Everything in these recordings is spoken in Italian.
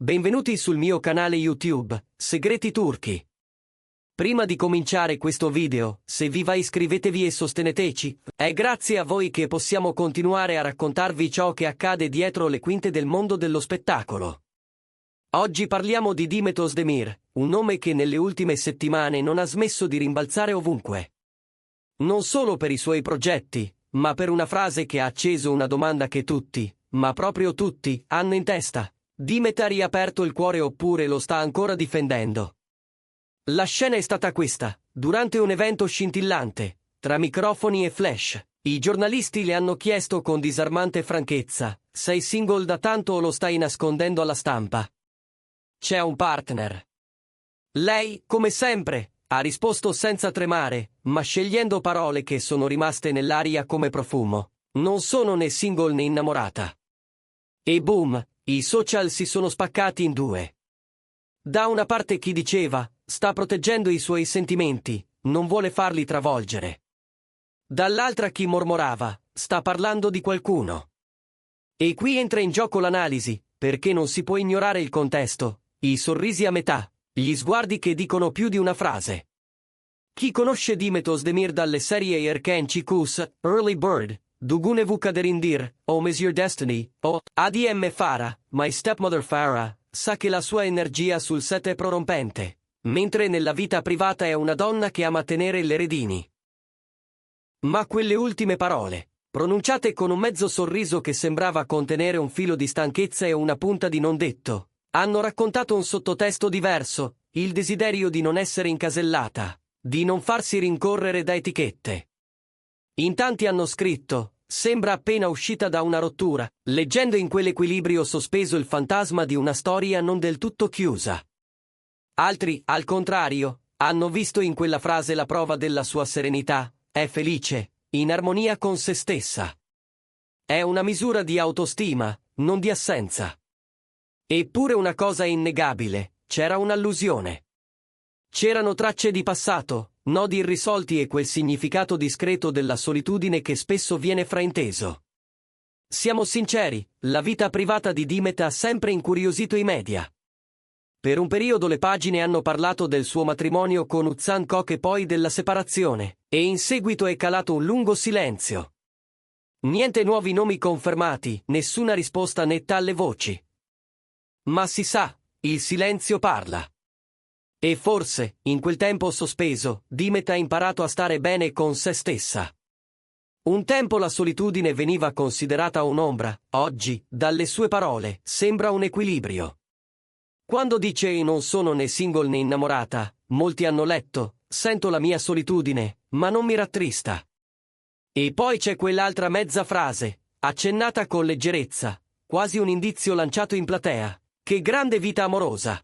Benvenuti sul mio canale YouTube, Segreti Turchi. Prima di cominciare questo video, se vi va iscrivetevi e sosteneteci, è grazie a voi che possiamo continuare a raccontarvi ciò che accade dietro le quinte del mondo dello spettacolo. Oggi parliamo di Demet Özdemir, un nome che nelle ultime settimane non ha smesso di rimbalzare ovunque. Non solo per i suoi progetti, ma per una frase che ha acceso una domanda che tutti, ma proprio tutti, hanno in testa. Demet ha riaperto il cuore oppure lo sta ancora difendendo? La scena è stata questa, durante un evento scintillante, tra microfoni e flash. I giornalisti le hanno chiesto con disarmante franchezza, sei single da tanto o lo stai nascondendo alla stampa? C'è un partner. Lei, come sempre, ha risposto senza tremare, ma scegliendo parole che sono rimaste nell'aria come profumo. Non sono né single né innamorata. E boom, i social si sono spaccati in due. Da una parte chi diceva, sta proteggendo i suoi sentimenti, non vuole farli travolgere. Dall'altra chi mormorava, sta parlando di qualcuno. E qui entra in gioco l'analisi, perché non si può ignorare il contesto, i sorrisi a metà, gli sguardi che dicono più di una frase. Chi conosce Demet Özdemir dalle serie Erken Çikus, Early Bird, Dugune Kaderindir, Home is Your Destiny, o ADM Farah, My Stepmother Farah, sa che la sua energia sul set è prorompente, mentre nella vita privata è una donna che ama tenere le redini. Ma quelle ultime parole, pronunciate con un mezzo sorriso che sembrava contenere un filo di stanchezza e una punta di non detto, hanno raccontato un sottotesto diverso, il desiderio di non essere incasellata, di non farsi rincorrere da etichette. In tanti hanno scritto, sembra appena uscita da una rottura, leggendo in quell'equilibrio sospeso il fantasma di una storia non del tutto chiusa. Altri, al contrario, hanno visto in quella frase la prova della sua serenità, è felice, in armonia con se stessa. È una misura di autostima, non di assenza. Eppure una cosa è innegabile, c'era un'allusione. C'erano tracce di passato, nodi irrisolti e quel significato discreto della solitudine che spesso viene frainteso. Siamo sinceri, la vita privata di Demet ha sempre incuriosito i media. Per un periodo le pagine hanno parlato del suo matrimonio con Uzan Koç e poi della separazione, e in seguito è calato un lungo silenzio. Niente nuovi nomi confermati, nessuna risposta netta alle voci. Ma si sa, il silenzio parla. E forse, in quel tempo sospeso, Demet ha imparato a stare bene con se stessa. Un tempo la solitudine veniva considerata un'ombra, oggi, dalle sue parole, sembra un equilibrio. Quando dice non sono né single né innamorata, molti hanno letto, sento la mia solitudine, ma non mi rattrista. E poi c'è quell'altra mezza frase, accennata con leggerezza, quasi un indizio lanciato in platea, che grande vita amorosa.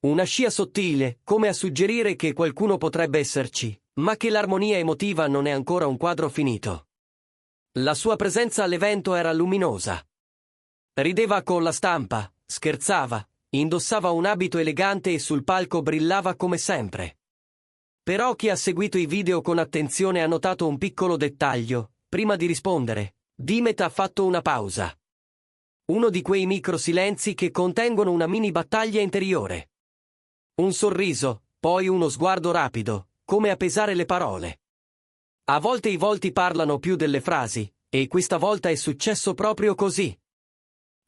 Una scia sottile, come a suggerire che qualcuno potrebbe esserci, ma che l'armonia emotiva non è ancora un quadro finito. La sua presenza all'evento era luminosa. Rideva con la stampa, scherzava, indossava un abito elegante e sul palco brillava come sempre. Però chi ha seguito i video con attenzione ha notato un piccolo dettaglio, prima di rispondere, Demet ha fatto una pausa. Uno di quei micro silenzi che contengono una mini battaglia interiore. Un sorriso, poi uno sguardo rapido, come a pesare le parole. A volte i volti parlano più delle frasi, e questa volta è successo proprio così.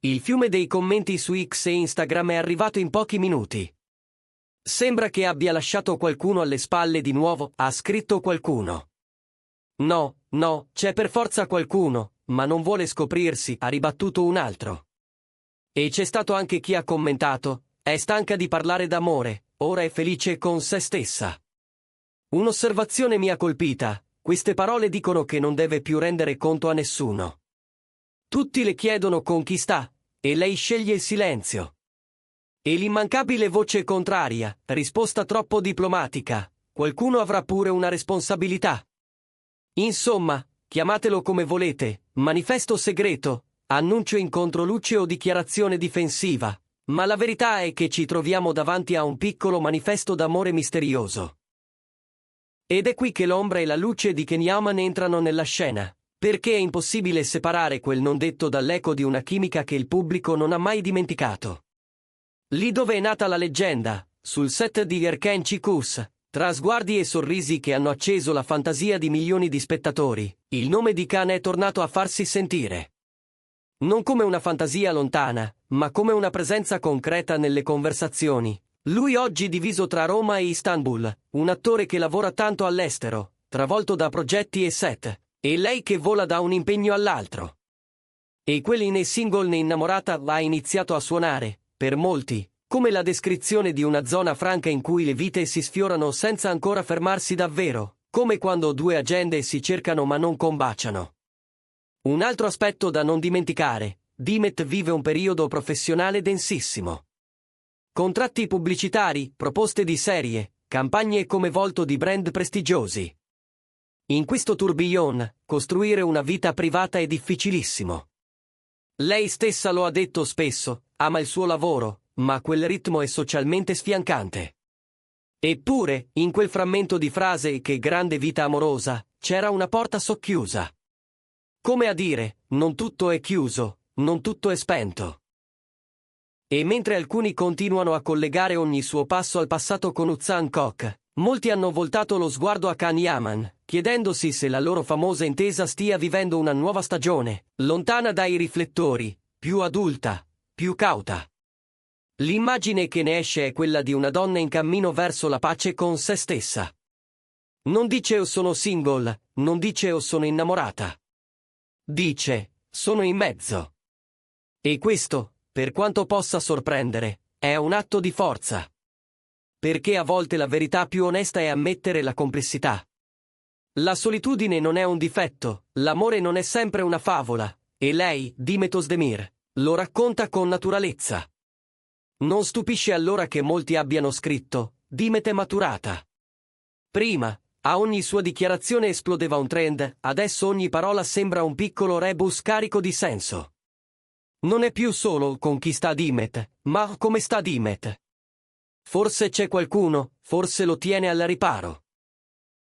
Il fiume dei commenti su X e Instagram è arrivato in pochi minuti. Sembra che abbia lasciato qualcuno alle spalle di nuovo, ha scritto qualcuno. No, c'è per forza qualcuno, ma non vuole scoprirsi, ha ribattuto un altro. E c'è stato anche chi ha commentato, è stanca di parlare d'amore, ora è felice con se stessa. Un'osservazione mi ha colpita, queste parole dicono che non deve più rendere conto a nessuno. Tutti le chiedono con chi sta, e lei sceglie il silenzio. E l'immancabile voce contraria, risposta troppo diplomatica, qualcuno avrà pure una responsabilità. Insomma, chiamatelo come volete, manifesto segreto, annuncio in controluce o dichiarazione difensiva. Ma la verità è che ci troviamo davanti a un piccolo manifesto d'amore misterioso. Ed è qui che l'ombra e la luce di Can Yaman entrano nella scena, perché è impossibile separare quel non detto dall'eco di una chimica che il pubblico non ha mai dimenticato. Lì dove è nata la leggenda, sul set di Erken Chicus, tra sguardi e sorrisi che hanno acceso la fantasia di milioni di spettatori, il nome di Khan è tornato a farsi sentire. Non come una fantasia lontana, ma come una presenza concreta nelle conversazioni. Lui oggi diviso tra Roma e Istanbul, un attore che lavora tanto all'estero, travolto da progetti e set, e lei che vola da un impegno all'altro. E quelli né single né innamorata ha iniziato a suonare, per molti, come la descrizione di una zona franca in cui le vite si sfiorano senza ancora fermarsi davvero, come quando due agende si cercano ma non combaciano. Un altro aspetto da non dimenticare, Dimet vive un periodo professionale densissimo. Contratti pubblicitari, proposte di serie, campagne come volto di brand prestigiosi. In questo tourbillon, costruire una vita privata è difficilissimo. Lei stessa lo ha detto spesso, ama il suo lavoro, ma quel ritmo è socialmente sfiancante. Eppure, in quel frammento di frase "che grande vita amorosa", c'era una porta socchiusa. Come a dire, non tutto è chiuso, non tutto è spento. E mentre alcuni continuano a collegare ogni suo passo al passato con Uzan Kok, molti hanno voltato lo sguardo a Can Yaman, chiedendosi se la loro famosa intesa stia vivendo una nuova stagione, lontana dai riflettori, più adulta, più cauta. L'immagine che ne esce è quella di una donna in cammino verso la pace con se stessa. Non dice "o sono single", non dice "o sono innamorata". Dice "sono in mezzo". E questo, per quanto possa sorprendere, è un atto di forza. Perché a volte la verità più onesta è ammettere la complessità. La solitudine non è un difetto, l'amore non è sempre una favola, e lei, Dimet Özdemir, lo racconta con naturalezza. Non stupisce allora che molti abbiano scritto "Dimet è maturata". Prima, a ogni sua dichiarazione esplodeva un trend, adesso ogni parola sembra un piccolo rebus carico di senso. Non è più solo "con chi sta Dimet", ma "come sta Dimet". Forse c'è qualcuno, forse lo tiene al riparo.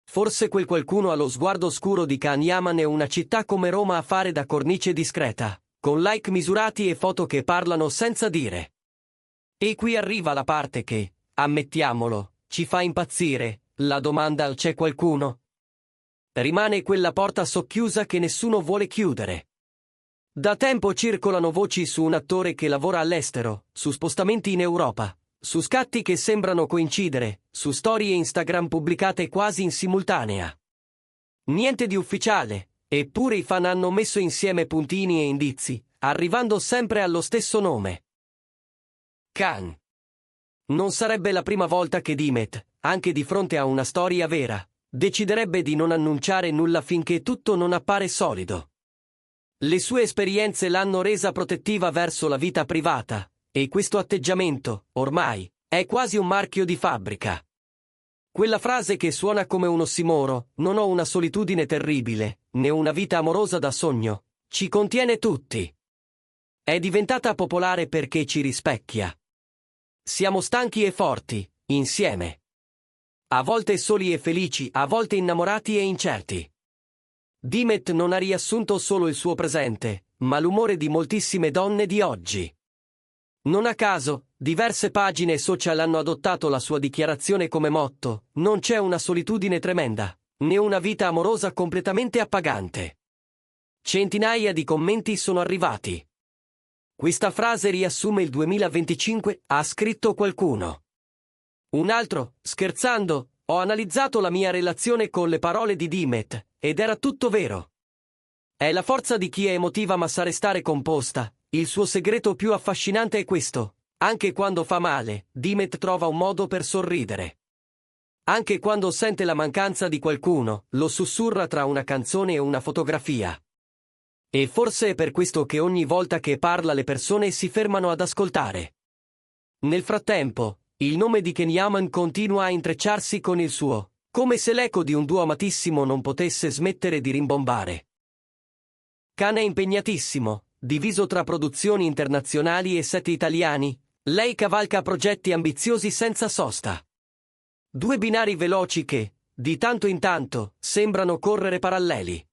Forse quel qualcuno ha lo sguardo scuro di Can Yaman e una città come Roma a fare da cornice discreta, con like misurati e foto che parlano senza dire. E qui arriva la parte che, ammettiamolo, ci fa impazzire, la domanda al "c'è qualcuno?". Rimane quella porta socchiusa che nessuno vuole chiudere. Da tempo circolano voci su un attore che lavora all'estero, su spostamenti in Europa, su scatti che sembrano coincidere, su storie Instagram pubblicate quasi in simultanea. Niente di ufficiale, eppure i fan hanno messo insieme puntini e indizi, arrivando sempre allo stesso nome. Khan. Non sarebbe la prima volta che Dimet, anche di fronte a una storia vera, deciderebbe di non annunciare nulla finché tutto non appare solido. Le sue esperienze l'hanno resa protettiva verso la vita privata, e questo atteggiamento, ormai, è quasi un marchio di fabbrica. Quella frase che suona come un ossimoro, "non ho una solitudine terribile, né una vita amorosa da sogno", ci contiene tutti. È diventata popolare perché ci rispecchia. Siamo stanchi e forti, insieme. A volte soli e felici, a volte innamorati e incerti. Dimet non ha riassunto solo il suo presente, ma l'umore di moltissime donne di oggi. Non a caso, diverse pagine social hanno adottato la sua dichiarazione come motto: "Non c'è una solitudine tremenda, né una vita amorosa completamente appagante". Centinaia di commenti sono arrivati. Questa frase riassume il 2025, ha scritto qualcuno. Un altro, scherzando: "Ho analizzato la mia relazione con le parole di Dimet, ed era tutto vero". È la forza di chi è emotiva ma sa restare composta. Il suo segreto più affascinante è questo: anche quando fa male, Dimet trova un modo per sorridere. Anche quando sente la mancanza di qualcuno, lo sussurra tra una canzone e una fotografia. E forse è per questo che ogni volta che parla le persone si fermano ad ascoltare. Nel frattempo, il nome di Can Yaman continua a intrecciarsi con il suo, come se l'eco di un duo amatissimo non potesse smettere di rimbombare. Can è impegnatissimo, diviso tra produzioni internazionali e set italiani, lei cavalca progetti ambiziosi senza sosta. Due binari veloci che, di tanto in tanto, sembrano correre paralleli.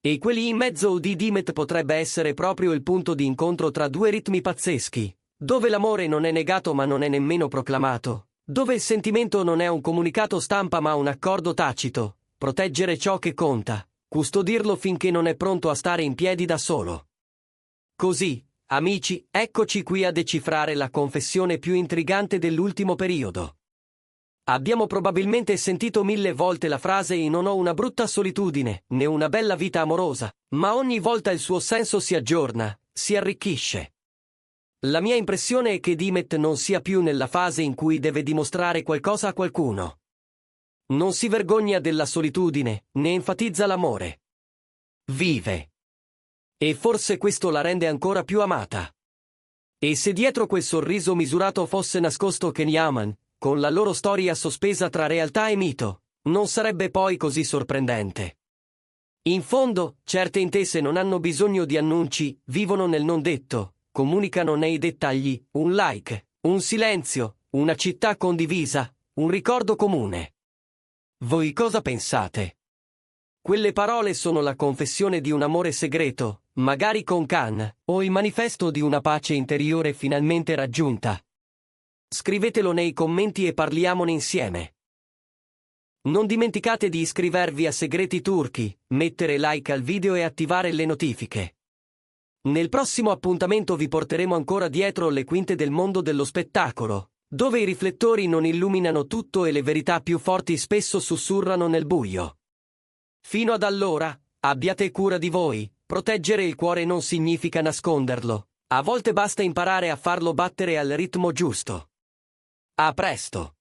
E quelli in mezzo di Dimet potrebbe essere proprio il punto di incontro tra due ritmi pazzeschi, dove l'amore non è negato ma non è nemmeno proclamato, dove il sentimento non è un comunicato stampa ma un accordo tacito, proteggere ciò che conta, custodirlo finché non è pronto a stare in piedi da solo. Così, amici, eccoci qui a decifrare la confessione più intrigante dell'ultimo periodo. Abbiamo probabilmente sentito 1000 volte la frase non ho una brutta solitudine, né una bella vita amorosa, ma ogni volta il suo senso si aggiorna, si arricchisce. La mia impressione è che Dimet non sia più nella fase in cui deve dimostrare qualcosa a qualcuno. Non si vergogna della solitudine, né enfatizza l'amore. Vive. E forse questo la rende ancora più amata. E se dietro quel sorriso misurato fosse nascosto Ken Yaman, con la loro storia sospesa tra realtà e mito, non sarebbe poi così sorprendente. In fondo, certe intese non hanno bisogno di annunci, vivono nel non detto, comunicano nei dettagli, un like, un silenzio, una città condivisa, un ricordo comune. Voi cosa pensate? Quelle parole sono la confessione di un amore segreto, magari con Khan, o il manifesto di una pace interiore finalmente raggiunta. Scrivetelo nei commenti e parliamone insieme. Non dimenticate di iscrivervi a Segreti Turchi, mettere like al video e attivare le notifiche. Nel prossimo appuntamento vi porteremo ancora dietro le quinte del mondo dello spettacolo, dove i riflettori non illuminano tutto e le verità più forti spesso sussurrano nel buio. Fino ad allora, abbiate cura di voi, proteggere il cuore non significa nasconderlo, a volte basta imparare a farlo battere al ritmo giusto. A presto!